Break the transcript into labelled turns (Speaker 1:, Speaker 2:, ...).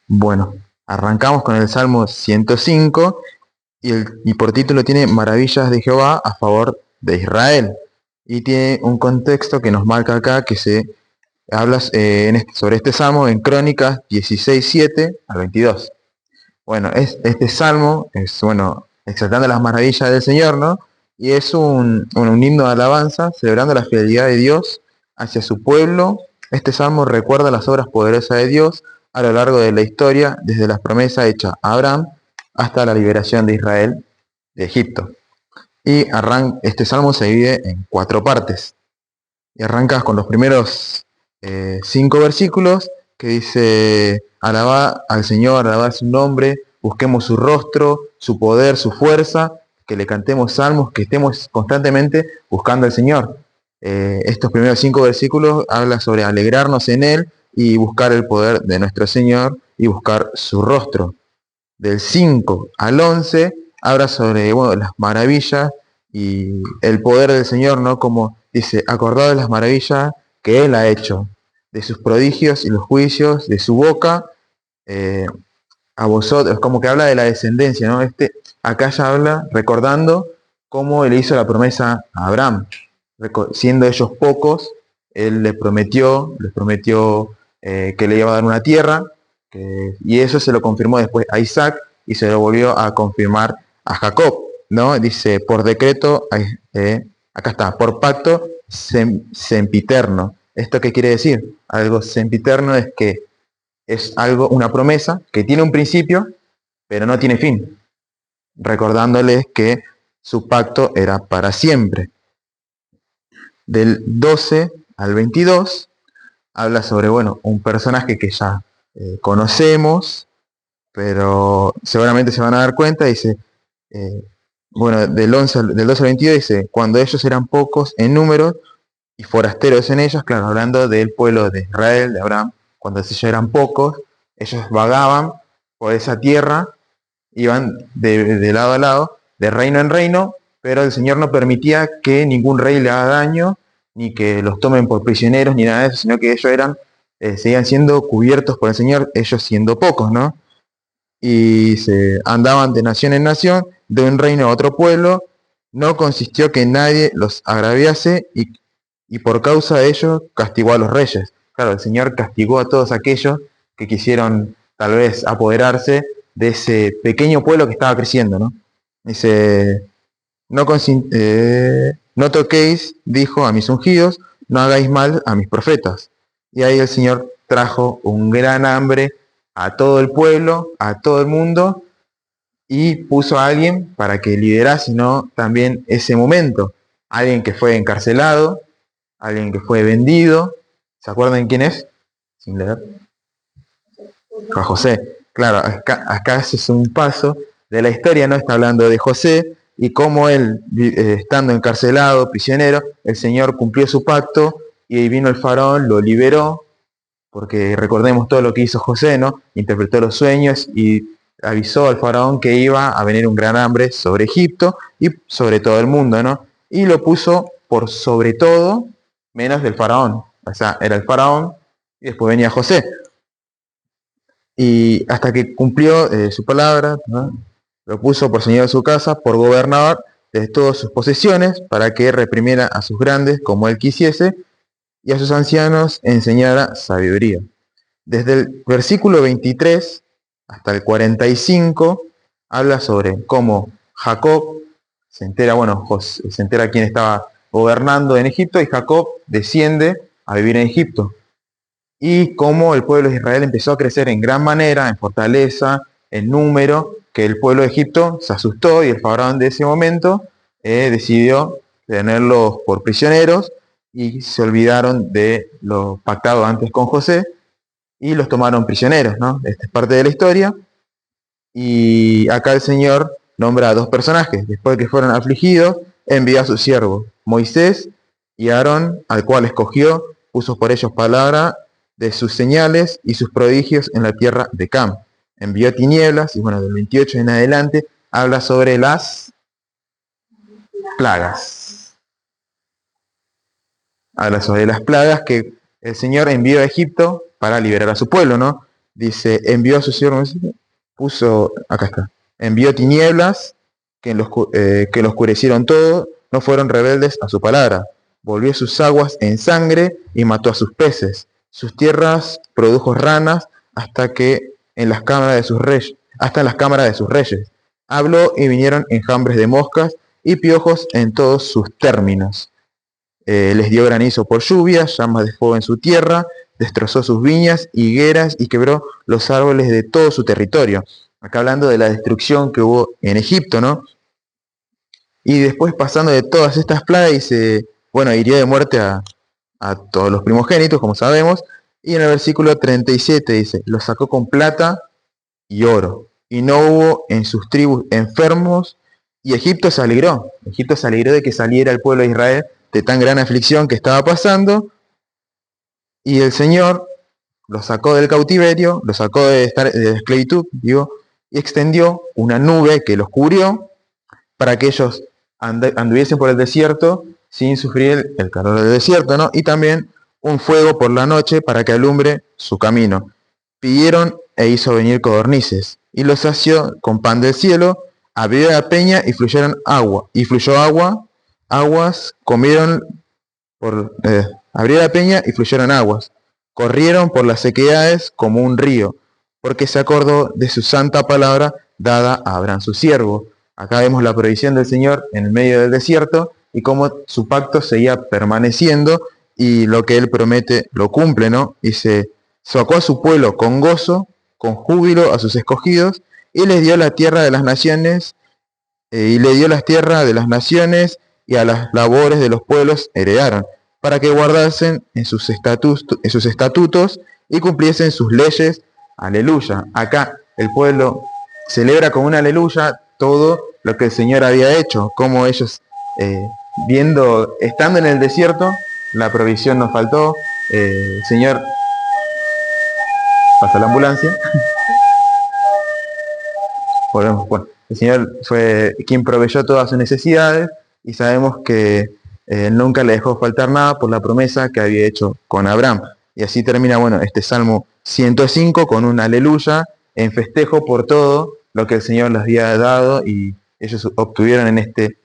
Speaker 1: Bueno, arrancamos con el Salmo 105 y por título tiene Maravillas de Jehová a favor de Israel. Y tiene un contexto que nos marca acá que se habla sobre este salmo en Crónicas 16:7 al 22. Bueno, este salmo es, bueno, exaltando las maravillas del Señor, ¿no? Y es un himno de alabanza, celebrando la fidelidad de Dios hacia su pueblo. Este salmo recuerda las obras poderosas de Dios a lo largo de la historia, desde las promesas hechas a Abraham hasta la liberación de Israel de Egipto. Y este salmo se divide en 4 partes. Y arrancas con los primeros 5 versículos que dice, alabad al Señor, alabad su nombre, busquemos su rostro, su poder, su fuerza, que le cantemos salmos, que estemos constantemente buscando al Señor. Estos primeros 5 versículos hablan sobre alegrarnos en Él y buscar el poder de nuestro Señor y buscar su rostro. Del 5 al 11 habla sobre, bueno, las maravillas y el poder del Señor, ¿no? Como dice, acordado de las maravillas que Él ha hecho, de sus prodigios y los juicios, de su boca, eh, a vosotros, como que habla de la descendencia, ¿no? Acá ya habla recordando cómo Él hizo la promesa a Abraham. Siendo ellos pocos, Él les prometió que le iba a dar una tierra, y eso se lo confirmó después a Isaac y se lo volvió a confirmar a Jacob, ¿no? Dice, por decreto, acá está, por pacto sempiterno. ¿Esto qué quiere decir? Algo sempiterno es que es algo, una promesa que tiene un principio, pero no tiene fin, recordándoles que su pacto era para siempre. Del 12 al 22 habla sobre, bueno, un personaje que ya conocemos, pero seguramente se van a dar cuenta. Dice, bueno, del 12 al 22 dice, cuando ellos eran pocos en número y forasteros en ellos, claro, hablando del pueblo de Israel, de Abraham, cuando ellos eran pocos, ellos vagaban por esa tierra, iban de lado a lado, de reino en reino, pero el Señor no permitía que ningún rey le haga daño, ni que los tomen por prisioneros, ni nada de eso, sino que ellos seguían siendo cubiertos por el Señor, ellos siendo pocos, ¿no? Y se andaban de nación en nación, de un reino a otro pueblo, no consistió que nadie los agraviase y por causa de ello castigó a los reyes. Claro, el Señor castigó a todos aquellos que quisieron tal vez apoderarse de ese pequeño pueblo que estaba creciendo, ¿no? Dice, no toquéis, dijo, a mis ungidos, no hagáis mal a mis profetas. Y ahí el Señor trajo un gran hambre a todo el pueblo, a todo el mundo, y puso a alguien para que liderase, ¿no? También ese momento. Alguien que fue encarcelado, alguien que fue vendido. ¿Se acuerdan quién es? Sin leer. A José. Claro, acá es un paso de la historia, ¿no? Está hablando de José y cómo él, estando encarcelado, prisionero, el Señor cumplió su pacto y vino el faraón, lo liberó, porque recordemos todo lo que hizo José, ¿no? Interpretó los sueños y avisó al faraón que iba a venir un gran hambre sobre Egipto y sobre todo el mundo, ¿no? Y lo puso por sobre todo, menos del faraón. O sea, era el faraón y después venía José. Y hasta que cumplió su palabra, ¿no? Lo puso por señor de su casa, por gobernador de todas sus posesiones, para que reprimiera a sus grandes como él quisiese, y a sus ancianos enseñara sabiduría. Desde el versículo 23 hasta el 45 habla sobre cómo Jacob se entera, bueno, se entera quién estaba gobernando en Egipto, y Jacob desciende a vivir en Egipto. Y cómo el pueblo de Israel empezó a crecer en gran manera, en fortaleza, en número, que el pueblo de Egipto se asustó y el faraón de ese momento decidió tenerlos por prisioneros y se olvidaron de lo pactado antes con José y los tomaron prisioneros, ¿no? Esta es parte de la historia. Y acá el Señor nombra a 2 personajes. Después de que fueron afligidos, envió a su siervo, Moisés y Aarón, al cual escogió, puso por ellos palabra de sus señales y sus prodigios en la tierra de Cam. Envió tinieblas, y bueno, del 28 en adelante habla sobre las plagas. Habla sobre las plagas que el Señor envió a Egipto para liberar a su pueblo, ¿no? Dice, envió a sus siervos, acá está, envió tinieblas que lo oscurecieron todo, no fueron rebeldes a su palabra. Volvió sus aguas en sangre y mató a sus peces. Sus tierras produjo ranas hasta en las cámaras de sus reyes. Habló y vinieron enjambres de moscas y piojos en todos sus términos. Les dio granizo por lluvia, llamas de fuego en su tierra, destrozó sus viñas, higueras y quebró los árboles de todo su territorio. Acá hablando de la destrucción que hubo en Egipto, ¿no? Y después pasando de todas estas plagas, dice, bueno, hirió de muerte a todos los primogénitos, como sabemos. Y en el versículo 37 dice, los sacó con plata y oro. Y no hubo en sus tribus enfermos. Y Egipto se alegró. Egipto se alegró de que saliera el pueblo de Israel de tan gran aflicción que estaba pasando. Y el Señor los sacó del cautiverio, los sacó de esclavitud, digo, y extendió una nube que los cubrió para que ellos anduviesen por el desierto sin sufrir el calor del desierto, ¿no? Y también un fuego por la noche para que alumbre su camino. Pidieron e hizo venir codornices, y los sació con pan del cielo, abrió la peña y fluyó agua, aguas comieron abrió la peña y fluyeron aguas, corrieron por las sequedades como un río, porque se acordó de su santa palabra dada a Abraham su siervo. Acá vemos la provisión del Señor en el medio del desierto y cómo su pacto seguía permaneciendo y lo que Él promete lo cumple, ¿no? Y se sacó a su pueblo con gozo, con júbilo a sus escogidos y les dio la tierra de las naciones, y a las labores de los pueblos heredaron, para que guardasen en sus estatutos y cumpliesen sus leyes. Aleluya. Acá el pueblo celebra con un aleluya todo lo que el Señor había hecho, como ellos estando en el desierto, la provisión nos faltó. Señor, pasa la ambulancia. Volvemos. Bueno, el Señor fue quien proveyó todas sus necesidades y sabemos que nunca le dejó faltar nada por la promesa que había hecho con Abraham. Y así termina, bueno, este Salmo 105 con un aleluya en festejo por todo lo que el Señor les había dado y ellos obtuvieron en este